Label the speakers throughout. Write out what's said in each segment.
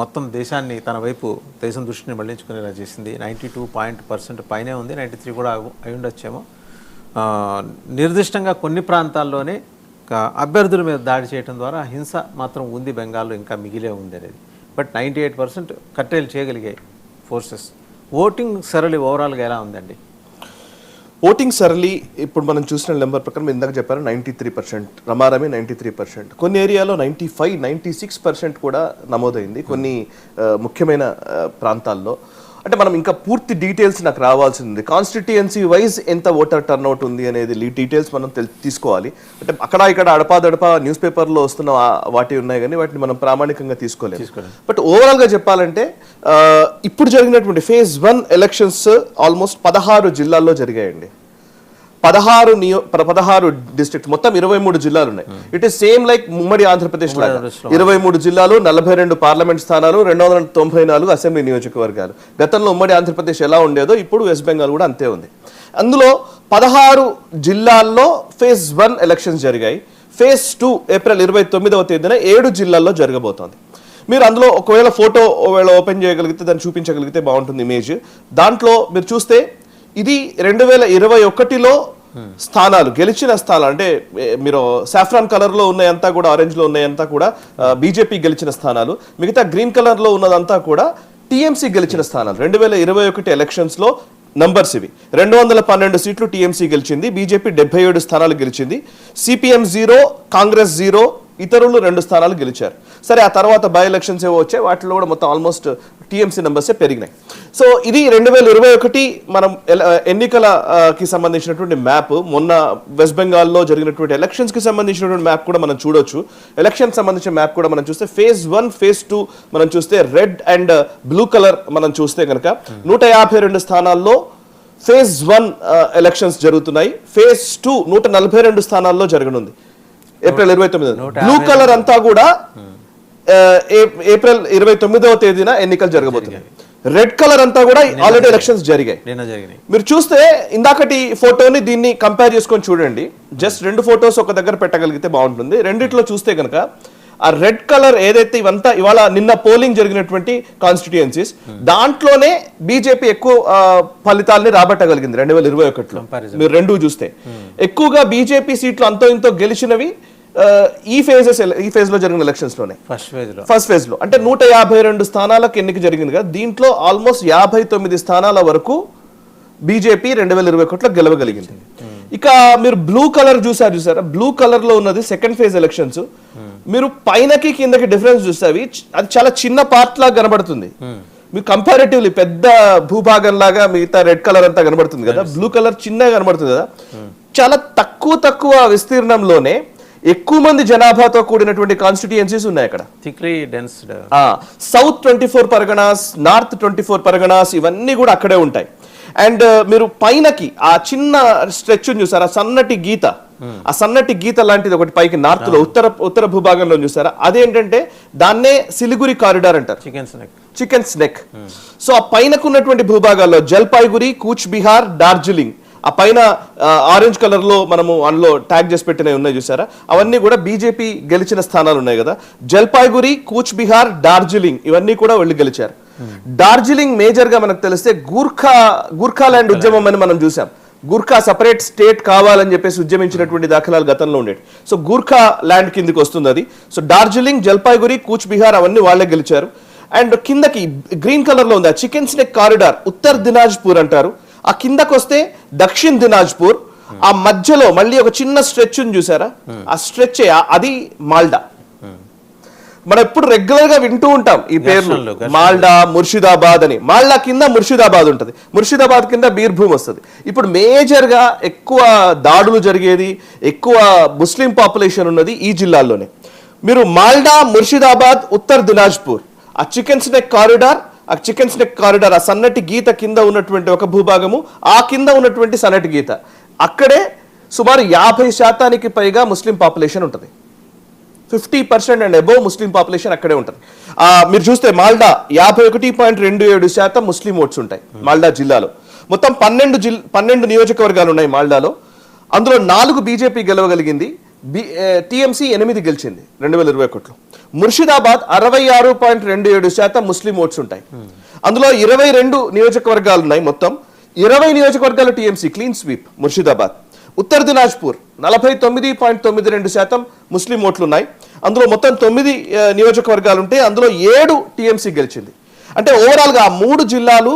Speaker 1: మొత్తం దేశాన్ని తన వైపు దేశం దృష్టిని మళ్లించుకునేలా చేసింది. 92% పైనే ఉంది, 93 కూడా అయి ఉండొచ్చేమో. నిర్దిష్టంగా కొన్ని ప్రాంతాల్లోనే అభ్యర్థుల మీద దాడి చేయడం ద్వారా హింస మాత్రం ఉంది బెంగాల్లో, ఇంకా మిగిలే ఉంది అనేది. బట్ 98% కట్టేలు చేయగలిగాయి ఫోర్సెస్. ఓటింగ్ సరళి ఓవరాల్గా ఎలా ఉందండి?
Speaker 2: ఓటింగ్ సరళి ఇప్పుడు మనం చూసిన నెంబర్ ప్రకారం ఇందాక చెప్పారు 93%, రమారమి 93%, కొన్ని ఏరియాలో 95-96% కూడా నమోదైంది కొన్ని ముఖ్యమైన ప్రాంతాల్లో. అంటే మనం ఇంకా పూర్తి డీటెయిల్స్ నాకు రావాల్సింది, కాన్స్టిట్యుయెన్సీ వైజ్ ఎంత ఓటర్ టర్న్అవుట్ ఉంది అనేది డీటెయిల్స్ మనం తీసుకోవాలి. అంటే అక్కడ ఇక్కడ అడపాదడపా న్యూస్ పేపర్లో వస్తున్న వాటి ఉన్నాయి కానీ వాటిని మనం ప్రామాణికంగా తీసుకోలేదు. బట్ ఓవరాల్గా చెప్పాలంటే ఇప్పుడు జరిగినటువంటి ఫేజ్ 1 ఎలక్షన్స్ ఆల్మోస్ట్ 16 జిల్లాల్లో జరిగాయండి. 16 డిస్ట్రిక్ట్, మొత్తం 23 జిల్లాలు ఉన్నాయి. ఇట్ ఈస్ సేమ్ లైక్ ఉమ్మడి ఆంధ్రప్రదేశ్ లాగా 23 జిల్లాలు, 42 పార్లమెంట్ స్థానాలు, 294 అసెంబ్లీ నియోజకవర్గాలు. గతంలో ఉమ్మడి ఆంధ్రప్రదేశ్ ఎలా ఉండేదో ఇప్పుడు వెస్ట్ బెంగాల్ కూడా అంతే ఉంది. అందులో 16 జిల్లాల్లో ఫేజ్ 1 ఎలక్షన్స్ జరిగాయి. ఫేజ్ 2 ఏప్రిల్ 29వ తేదీన 7 జిల్లాల్లో జరగబోతోంది. మీరు అందులో ఒకవేళ ఫోటో ఓపెన్ చేయగలిగితే దాన్ని చూపించగలిగితే బాగుంటుంది ఇమేజ్. దాంట్లో మీరు చూస్తే ఇది 2021లో స్థానాలు, గెలిచిన స్థానాలు, అంటే మీరు సాఫ్రాన్ కలర్ లో ఉన్నాయంతా కూడా, ఆరెంజ్ లో ఉన్నాయంతా కూడా బీజేపీ గెలిచిన స్థానాలు, మిగతా గ్రీన్ కలర్ లో ఉన్నదంతా కూడా టీఎంసీ గెలిచిన స్థానాలు. 2021 ఎలక్షన్స్ లో నంబర్స్ ఇవి. 212 సీట్లు టీఎంసీ గెలిచింది, బీజేపీ 77 స్థానాలు గెలిచింది, సిపిఎం 0, కాంగ్రెస్ 0, ఇతరులు 2 స్థానాలు గెలిచారు. సరే, ఆ తర్వాత బై ఎలక్షన్స్ ఏవో వచ్చాయి, వాటిలో కూడా మొత్తం ఆల్మోస్ట్ టీఎంసీ నెంబర్సే పెరిగినాయి. సో ఇది 2021 మనం ఎన్నికలకి సంబంధించినటువంటి మ్యాప్. మొన్న వెస్ట్ బెంగాల్లో జరిగినటువంటి ఎలక్షన్స్కి సంబంధించినటువంటి మ్యాప్ కూడా మనం చూడొచ్చు. ఎలక్షన్ సంబంధించిన మ్యాప్ కూడా మనం చూస్తే ఫేజ్ 1, ఫేజ్ 2 మనం చూస్తే రెడ్ అండ్ బ్లూ కలర్ మనం చూస్తే కనుక 152 స్థానాల్లో ఫేజ్ 1 ఎలక్షన్స్ జరుగుతున్నాయి. ఫేజ్ 2 142 స్థానాల్లో జరగనుంది ఏప్రిల్ 29. బ్లూ కలర్ అంతా కూడా ఏప్రిల్ 29వ తేదీన ఎన్నికలు జరగబోతున్నాయి. రెడ్ కలర్ అంతా కూడా ఆల్రెడీ ఎలక్షన్స్ జరిగాయి. మీరు చూస్తే ఇందాకటి ఫోటోని దీన్ని కంపేర్ చేసుకొని చూడండి. జస్ట్ 2 ఫోటోస్ ఒక దగ్గర పెట్టగలిగితే బాగుంటుంది. రెండిట్లో చూస్తే కనుక ఆ రెడ్ కలర్ ఏదైతే ఇవంతా ఇవాళ నిన్న పోలింగ్ జరిగినటువంటి కాన్స్టిట్యుయెన్సీస్, దాంట్లోనే బీజేపీ ఎక్కువ ఫలితాలని రాబట్టగలిగింది 2021లో. మీరు 2 చూస్తే ఎక్కువగా బీజేపీ సీట్లు అంతో ఇంతో గెలిచినవి ఈ ఫేజ్ లో జరిగిన ఎలక్షన్స్ లోనే. ఫస్ట్ ఫేజ్ లో అంటే 152 స్థానాలకు ఎన్నిక జరిగింది కదా, దీంట్లో ఆల్మోస్ట్ 59 స్థానాల వరకు బీజేపీ 2021లో గెలవగలిగింది. ఇక మీరు బ్లూ కలర్ చూసారా, బ్లూ కలర్ లో ఉన్నది సెకండ్ ఫేజ్ ఎలక్షన్స్. మీరు పైనకి కిందకి డిఫరెన్స్ చూస్తే అది చాలా చిన్న పార్ట్ లాగా కనబడుతుంది. మీకు కంపారిటివ్లీ పెద్ద భూభాగం లాగా మిగతా రెడ్ కలర్ అంతా కనబడుతుంది కదా, బ్లూ కలర్ చిన్నగా కనబడుతుంది కదా. చాలా తక్కువ విస్తీర్ణంలోనే ఎక్కువ మంది జనాభాతో కూడినటువంటి కాన్స్టిట్యుయెన్సీస్ ఉన్నాయి అక్కడ. సౌత్ 24 పరగనాస్, నార్త్ 24 పరగనాస్, ఇవన్నీ కూడా అక్కడే ఉంటాయి. అండ్ మీరు పైనకి ఆ చిన్న స్ట్రెచ్ చూసారా, సన్నటి గీత, ఆ సన్నటి గీత లాంటిది ఒకటి పైకి నార్త్ లో ఉత్తర భూభాగంలో చూసారా, అదేంటంటే దాన్నే సిలిగురి కారిడార్ అంటారు, చికెన్ స్నెక్. సో ఆ పైనకు ఉన్నటువంటి భూభాగాల్లో జల్పాయిగురి, కూచ్ బిహార్, డార్జిలింగ్, ఆ పైన ఆరెంజ్ కలర్ లో మనము అందులో ట్యాగ్ చేసి పెట్టినవి ఉన్నాయి చూసారా, అవన్నీ కూడా బీజేపీ గెలిచిన స్థానాలు ఉన్నాయి కదా. జల్పాయిగురి, కూచ్ బిహార్, డార్జిలింగ్ ఇవన్నీ కూడా వాళ్ళు గెలిచారు. డార్జిలింగ్ మేజర్ గా మనకు తెలిస్తే గూర్ఖాలాండ్ ఉద్యమం అని మనం చూసాం. గూర్ఖా సపరేట్ స్టేట్ కావాలని చెప్పేసి ఉద్యమించినటువంటి దాఖలాలు గతంలో ఉండేవి. సో గూర్ఖా ల్యాండ్ కిందకి వస్తుంది అది. సో డార్జిలింగ్, జల్పాయిగురి, కూచ్ బిహార్ అవన్నీ వాళ్ళే గెలిచారు. అండ్ కిందకి గ్రీన్ కలర్ లో ఉంది ఆ చికెన్ స్నెక్ కారిడార్, ఉత్తర్ దినాజ్పూర్ అంటారు. ఆ కిందకు వస్తే దక్షిణ్ దినాజ్పూర్, ఆ మధ్యలో మళ్ళీ ఒక చిన్న స్ట్రెచ్ చూసారా, ఆ స్ట్రెచ్ అది మాల్డా. మనం ఎప్పుడు రెగ్యులర్ గా వింటూ ఉంటాం ఈ పేర్లు, మాల్డా, ముర్షిదాబాద్ అని. మాల్డా కింద ముర్షిదాబాద్ ఉంటుంది, ముర్షిదాబాద్ కింద బీర్భూమ్ వస్తుంది. ఇప్పుడు మేజర్ గా ఎక్కువ దాడులు జరిగేది, ఎక్కువ ముస్లిం పాపులేషన్ ఉన్నది ఈ జిల్లాల్లోనే. మీరు మాల్డా, ముర్షిదాబాద్, ఉత్తర్ దినాజ్పూర్, ఆ చికెన్ స్నెక్ కారిడార్, ఆ సన్నటి గీత కింద ఉన్నటువంటి ఒక భూభాగము, ఆ కింద ఉన్నటువంటి సన్నటి గీత, అక్కడే సుమారు 50% పైగా ముస్లిం పాపులేషన్ ఉంటుంది. 50% అండ్ అబోవ్ ముస్లిం పాపులేషన్ అక్కడే ఉంటుంది. మీరు చూస్తే మాల్డా 51.27% ముస్లిం ఓట్స్ ఉంటాయి మాల్డా జిల్లాలో. మొత్తం 12 నియోజకవర్గాలు ఉన్నాయి మాల్డాలో. అందులో 4 బీజేపీ గెలవగలిగింది, టీఎంసీ 8 గెలిచింది 2021లో. ముర్షిదాబాద్ 66.27% ముస్లిం ఓట్స్ ఉంటాయి. అందులో 22 నియోజకవర్గాలు ఉన్నాయి. మొత్తం 20 నియోజకవర్గాలు TMC clean sweep Murshidabad. Uttar Dinajpur 49.92% ముస్లిం ఓట్లు ఉన్నాయి. అందులో మొత్తం 9 నియోజకవర్గాలు ఉంటే అందులో 7 టీఎంసీ గెలిచింది. అంటే ఓవరాల్గా 3 జిల్లాలు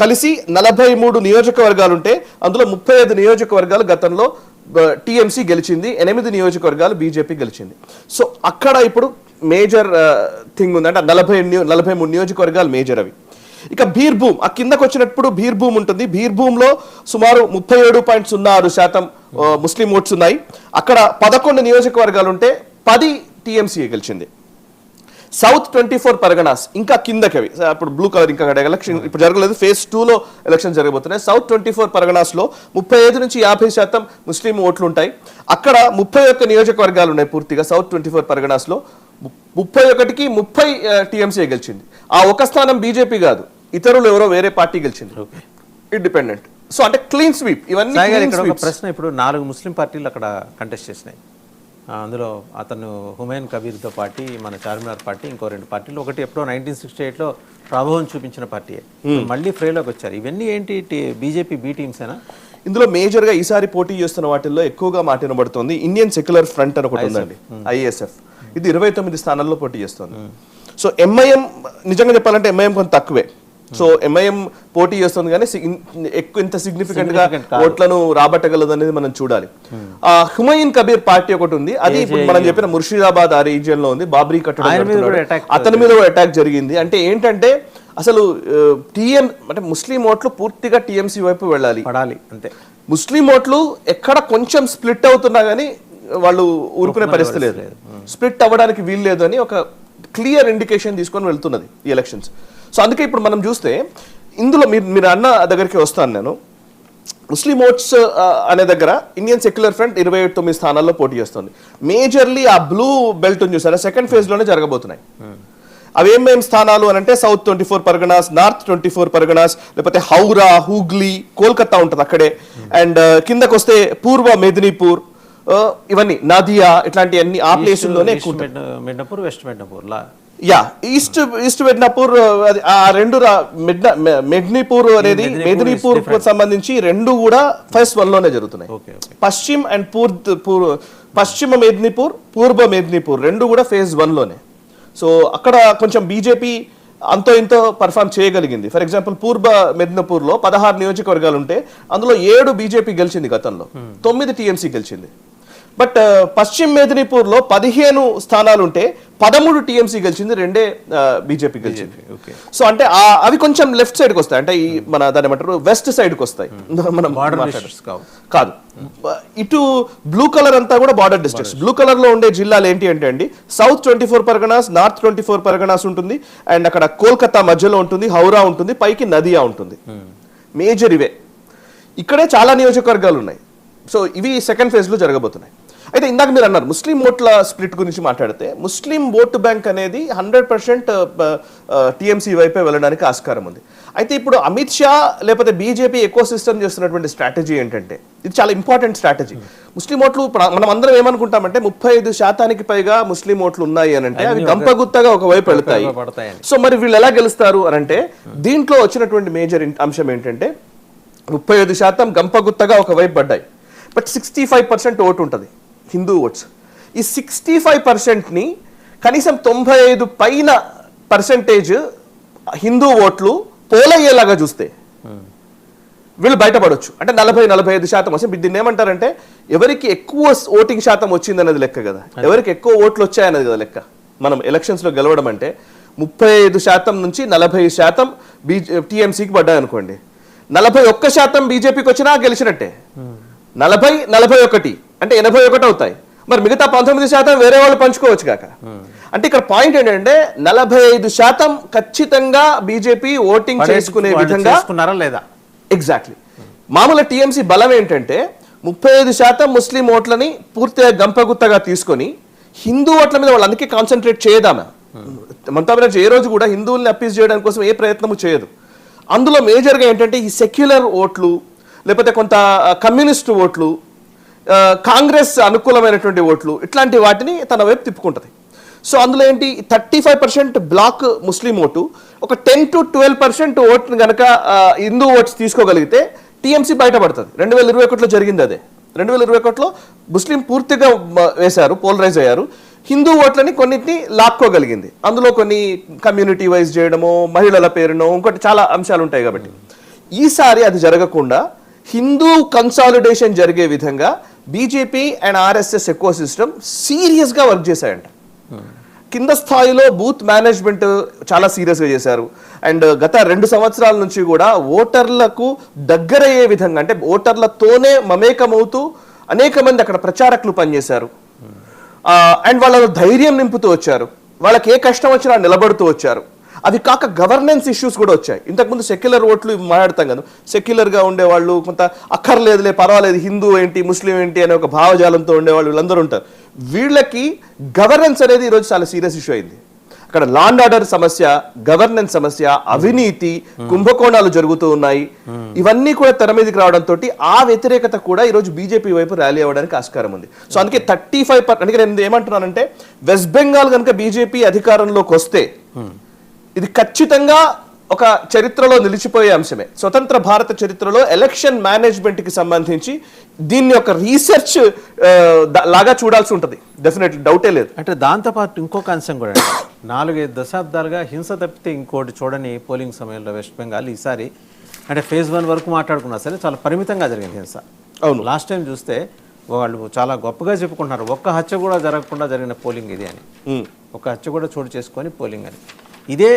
Speaker 2: కలిసి 43 నియోజకవర్గాలు ఉంటే అందులో 35 నియోజకవర్గాలు గతంలో టీఎంసీ గెలిచింది, 8 నియోజకవర్గాలు బీజేపీ గెలిచింది. సో అక్కడ ఇప్పుడు మేజర్ థింగ్ ఉంది, అంటే 43 నియోజకవర్గాలు మేజర్ అవి. ఇక బీర్భూమ్ ఆ కిందకు వచ్చినప్పుడు బీర్భూమ్ ఉంటుంది. బీర్భూమ్లో సుమారు 37.06% ముస్లిం ఓట్స్ ఉన్నాయి. అక్కడ 11 నియోజకవర్గాలు ఉంటే 10 టీఎంసీ గెలిచింది. సౌత్ 24 పరగనాస్ ఇంకా కిందకవి, ఇప్పుడు బ్లూ కలర్ ఇంకా ఎలక్షన్ ఇప్పుడు జరగలేదు, ఫేజ్ 2లో ఎలక్షన్ జరగబోతున్నాయి. సౌత్ 24 పరగనాస్లో 35 నుంచి 50% ముస్లిం ఓట్లు ఉంటాయి. అక్కడ 31 నియోజకవర్గాలు ఉన్నాయి పూర్తిగా. సౌత్ 24 పరగనాస్లో 31కి 30 టీఎంసీ గెలిచింది. ఆ ఒక స్థానం బీజేపీ కాదు, ఇతరులు ఎవరో వేరే పార్టీ గెలిచింది, ఇండిపెండెంట్. సో అంటే క్లీన్ స్వీప్ ఇవన్నీ.
Speaker 1: ఇక్కడ ఒక ప్రశ్న, ఇప్పుడు 4 ముస్లిం పార్టీలు అక్కడ కంటెస్ట్ చేసినాయి. అందులో అతను హుమాయూన్ కబీర్తో పార్టీ, మన చార్మినార్ పార్టీ, ఇంకో 2 పార్టీలు. ఒకటి ఎప్పుడో 1968లో ప్రభావం చూపించిన పార్టీ, మళ్ళీ ఫ్రేలోకి వచ్చారు. ఇవన్నీ ఏంటి, బీజేపీ బి టీమ్సేనా?
Speaker 2: ఇందులో మేజర్గా ఈసారి పోటీ చేస్తున్న వాటిల్లో ఎక్కువగా మాట్లాడబడుతుంది ఇండియన్ సెక్యులర్ ఫ్రంట్ అని ఒకటి ఉందండి, ఐఎస్ఎఫ్. ఇది 29 స్థానాల్లో పోటీ చేస్తుంది. సో ఎంఐఎం నిజంగా చెప్పాలంటే ఎంఐఎం కొంత తక్కువే. సో ఎంఐఎం పోటీ చేస్తుంది కానీ ఎక్కువ ఇంత సిగ్నిఫికెంట్ గా ఓట్లను రాబట్టగలదు అనేది మనం చూడాలి. హుమాయూన్ కబీర్ పార్టీ ఒకటి ఉంది, అది ఇప్పుడు మనం చెప్పిన ముర్షిదాబాద్ ఆ రీజియన్ లో ఉంది. బాబ్రీ కట్టడం అతని మీద కూడా అటాక్ జరిగింది. అంటే ఏంటంటే అసలు అంటే ముస్లిం ఓట్లు పూర్తిగా టీఎంసీ వైపు వెళ్ళాలి,
Speaker 1: అంతే.
Speaker 2: ముస్లిం ఓట్లు ఎక్కడ కొంచెం స్ప్లిట్ అవుతున్నా కానీ వాళ్ళు ఊరుకునే పరిస్థితి లేదు, స్ప్లిట్ అవ్వడానికి వీలు లేదు అని ఒక క్లియర్ ఇండికేషన్ తీసుకొని వెళ్తున్నది ఈ ఎలక్షన్స్. సో అందుకే ఇప్పుడు మనం చూస్తే ఇందులో మీరు అన్న దగ్గరికి వస్తాను నేను. ముస్లిం ఓట్స్ అనే దగ్గర ఇండియన్ సెక్యులర్ ఫ్రంట్ 29 స్థానాల్లో పోటీ చేస్తుంది. మేజర్లీ ఆ బ్లూ బెల్ట్ చూసారా, సెకండ్ ఫేజ్ లోనే జరగబోతున్నాయి. అవి ఏమేం స్థానాలు అని అంటే సౌత్ 24 పరగనాస్, నార్త్ 24 పరగనాస్, లేకపోతే హౌరా, హూగ్లీ, కోల్కతా ఉంటుంది అక్కడే. అండ్ కిందకు వస్తే పూర్వ మెదినీపూర్, ఇవన్నీ నాదియా, ఇట్లాంటి అన్ని ఆ ప్లేసుల్లోనే
Speaker 1: మిడ్నాపూర్, వెస్ట్ మిడ్నాపూర్,
Speaker 2: ఈస్ట్ మిడ్నాపూర్, ఆ 2 మెదినీపూర్ అనేది మెదినీపూర్ సంబంధించి 2 కూడా ఫేజ్ 1లోనే జరుగుతున్నాయి. పశ్చిమ అండ్ పశ్చిమ మెదినీపూర్, పూర్వ మెదినీపూర్ 2 కూడా ఫేజ్ 1లోనే. సో అక్కడ కొంచెం బీజేపీ అంతో ఇంతో పర్ఫార్మ్ చేయగలిగింది. ఫర్ ఎగ్జాంపుల్ పూర్వ మెదినపూర్లో 16 నియోజకవర్గాలు ఉంటే అందులో 7 బీజేపీ గెలిచింది గతంలో, 9 టీఎంసీ గెలిచింది. బట్ పశ్చిమ మెదినీపూర్లో 15 స్థానాలు ఉంటే 13 టీఎంసీ గెలిచింది, 2 బీజేపీ గెలిచింది. సో అంటే అవి కొంచెం లెఫ్ట్ సైడ్కి వస్తాయి, అంటే ఈ మన దాని ఏమంటారు వెస్ట్ సైడ్కి వస్తాయి. మనం కాదు, ఇటు బ్లూ కలర్ అంతా కూడా బార్డర్ డిస్ట్రిక్ట్స్. బ్లూ కలర్ లో ఉండే జిల్లాలు ఏంటి అంటే అండి, సౌత్ 24 పరగనాస్, నార్త్ 24 పరగనాస్ ఉంటుంది, అండ్ అక్కడ కోల్కతా మధ్యలో ఉంటుంది, హౌరా ఉంటుంది, పైకి నదియా ఉంటుంది. మేజర్ ఇవే. ఇక్కడే చాలా నియోజకవర్గాలు ఉన్నాయి. సో ఇవి సెకండ్ ఫేజ్ లో జరగబోతున్నాయి. అయితే ఇందాక మీరు అన్నారు ముస్లిం ఓట్ల స్ప్లిట్ గురించి మాట్లాడితే, ముస్లిం ఓటు బ్యాంక్ అనేది 100% టీఎంసీ వైపే వెళ్ళడానికి ఆస్కారం ఉంది. అయితే ఇప్పుడు అమిత్ షా లేకపోతే బీజేపీ ఎకో సిస్టమ్ చేస్తున్నటువంటి స్ట్రాటజీ ఏంటంటే, ఇది చాలా ఇంపార్టెంట్ స్ట్రాటజీ. ముస్లిం ఓట్లు మనం అందరం ఏమనుకుంటామంటే 35% పైగా ముస్లిం ఓట్లు ఉన్నాయి అని అంటే అవి గంపగుత్తగా ఒకవైపు వెళ్తాయి. సో మరి వీళ్ళు ఎలా గెలుస్తారు అని అంటే, దీంట్లో వచ్చినటువంటి మేజర్ అంశం ఏంటంటే 35% గంపగుత్తగా ఒకవైపు పడ్డాయి, బట్ 65% ఓటు ఉంటుంది హిందూ ఓట్స్. ఈ 65%ని కనీసం 95 పైన పర్సెంటేజ్ హిందూ ఓట్లు పోలయ్యేలాగా చూస్తే వీళ్ళు బయటపడవచ్చు. అంటే 40-45% వస్తే దీన్ని ఏమంటారంటే ఎవరికి ఎక్కువ ఓటింగ్ శాతం వచ్చింది అనేది లెక్క కదా, ఎవరికి ఎక్కువ ఓట్లు వచ్చాయనేది కదా లెక్క. మనం ఎలక్షన్స్ లో గెలవడం అంటే 35% నుంచి 40% టీఎంసీకి పడ్డాయి అనుకోండి, 41% బీజేపీకి వచ్చినా గెలిచినట్టే. 40-41 అంటే 81 అవుతాయి. మరి మిగతా 19% వేరే వాళ్ళు పంచుకోవచ్చు కాక. అంటే ఇక్కడ పాయింట్ ఏంటంటే 45% ఖచ్చితంగా బీజేపీ ఓటింగ్ చేసుకునే విధంగా లేదా ఎగ్జాక్ట్లీ. మామూలు టీఎంసీ బలం ఏంటంటే 35% ముస్లిం ఓట్లని పూర్తిగా గంపగుత్తగా తీసుకొని హిందూ ఓట్ల మీద వాళ్ళు అందుకే కాన్సన్ట్రేట్ చేయదామా. మమతా బెనర్జీ ఏ రోజు కూడా హిందువుల్ని అప్పీస్ చేయడానికి కోసం ఏ ప్రయత్నము చేయదు. అందులో మేజర్గా ఏంటంటే ఈ సెక్యులర్ ఓట్లు, లేకపోతే కొంత కమ్యూనిస్ట్ ఓట్లు, కాంగ్రెస్ అనుకూలమైనటువంటి ఓట్లు ఇట్లాంటి వాటిని తన వైపు తిప్పుకుంటది. సో అందులో ఏంటి 35% బ్లాక్ ముస్లిం ఓటు, ఒక 10 to 12% ఓటును కనుక హిందూ ఓట్స్ తీసుకోగలిగితే టీఎంసీ బయటపడుతుంది. 2021లో జరిగింది అదే. 2021లో ముస్లిం పూర్తిగా వేశారు, పోలరైజ్ అయ్యారు. హిందూ ఓట్లని కొన్నిటిని లాక్కోగలిగింది. అందులో కొన్ని కమ్యూనిటీ వైజ్ చేయడము, మహిళల పేరునో ఇంకోటి చాలా అంశాలు ఉంటాయి. కాబట్టి ఈసారి అది జరగకుండా హిందూ కన్సాలిడేషన్ జరిగే విధంగా BJP and RSS eco system సీరియస్గా వర్క్ చేశాయంట. కింద స్థాయిలో బూత్ మేనేజ్మెంట్ చాలా సీరియస్గా చేశారు. అండ్ గత 2 సంవత్సరాల నుంచి కూడా ఓటర్లకు దగ్గరయ్యే విధంగా, అంటే ఓటర్లతోనే మమేకమవుతూ అనేక మంది అక్కడ ప్రచారకులు పనిచేశారు. అండ్ వాళ్ళలో ధైర్యం నింపుతూ వచ్చారు. వాళ్ళకి ఏ కష్టం వచ్చినా నిలబడుతూ వచ్చారు. అవి కాక గవర్నెన్స్ ఇష్యూస్ కూడా వచ్చాయి. ఇంతకుముందు సెక్యులర్ ఓట్లు మాట్లాడతాం కదా, సెక్యులర్గా ఉండేవాళ్ళు కొంత అక్కర్లేదులే పర్వాలేదు హిందూ ఏంటి ముస్లిం ఏంటి అనే ఒక భావజాలంతో ఉండేవాళ్ళు వీళ్ళందరూ ఉంటారు. వీళ్ళకి గవర్నెన్స్ అనేది ఈరోజు చాలా సీరియస్ ఇష్యూ అయింది. అక్కడ లా అండ్ ఆర్డర్ సమస్య, గవర్నెన్స్ సమస్య, అవినీతి, కుంభకోణాలు జరుగుతూ ఉన్నాయి. ఇవన్నీ కూడా తెర మీదకి రావడంతో ఆ వ్యతిరేకత కూడా ఈరోజు బీజేపీ వైపు ర్యాలీ అవ్వడానికి ఆస్కారం ఉంది. సో అందుకే 35%, అందుకే నేను ఏమంటున్నానంటే వెస్ట్ బెంగాల్ కనుక బీజేపీ అధికారంలోకి వస్తే ఇది ఖచ్చితంగా ఒక చరిత్రలో నిలిచిపోయే అంశమే. స్వతంత్ర భారత చరిత్రలో ఎలక్షన్ మేనేజ్మెంట్ కి సంబంధించి దీన్ని ఒక రీసెర్చ్ లాగా చూడాల్సి ఉంటుంది. డెఫినెట్లీ, డౌటే లేదు.
Speaker 1: అంటే దాంతోపాటు ఇంకొక అంశం కూడా 4-5 దశాబ్దాలుగా హింస తప్పితే ఇంకోటి చూడని పోలింగ్ సమయంలో వెస్ట్ బెంగాల్ ఈసారి అంటే phase 1 వరకు మాట్లాడుకున్నా సరే చాలా పరిమితంగా జరిగింది హింస.
Speaker 2: అవును,
Speaker 1: లాస్ట్ టైం చూస్తే వాళ్ళు చాలా గొప్పగా చెప్పుకుంటున్నారు, ఒక్క హత్య కూడా జరగకుండా జరిగిన పోలింగ్ ఇది అని, ఒక్క హత్య కూడా చోటు చేసుకొని పోలింగ్ అని. ఇదే